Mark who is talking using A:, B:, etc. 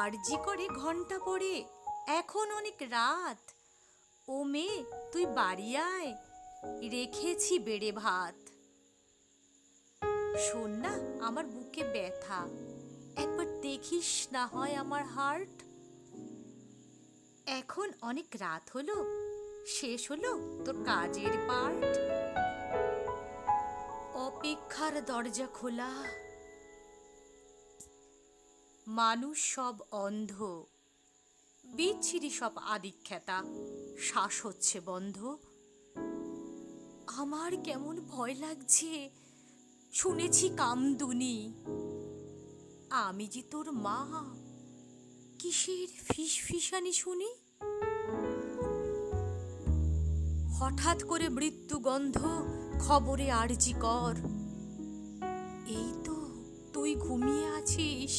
A: আরজি করে ঘন্টা পড়ে, এখন অনেক রাত। ও মেয়ে, তুই বাড়ি আয়, রেখেছি বেড়ে ভাত। শোন না, আমার বুকে ব্যথা, একবার দেখিস না হয় আমার হার্ট। এখন অনেক রাত হলো, শেষ হলো তোর কাজের পার্ট। অপেক্ষার দরজা খোলা, মানুষ সব অন্ধ, বিচ্ছিরি সব আদিক্ষেতা, শ্বাস হচ্ছে বন্ধ। আমার কেমন ভয় লাগছে, শুনেছি কামদুনি, আমি যে তোর মা, কিসের ফিসফিসানি শুনি। হঠাৎ করে মৃত্যু গন্ধ, খবরে আরজি কর। এই তো তুই ঘুমিয়ে আছিস,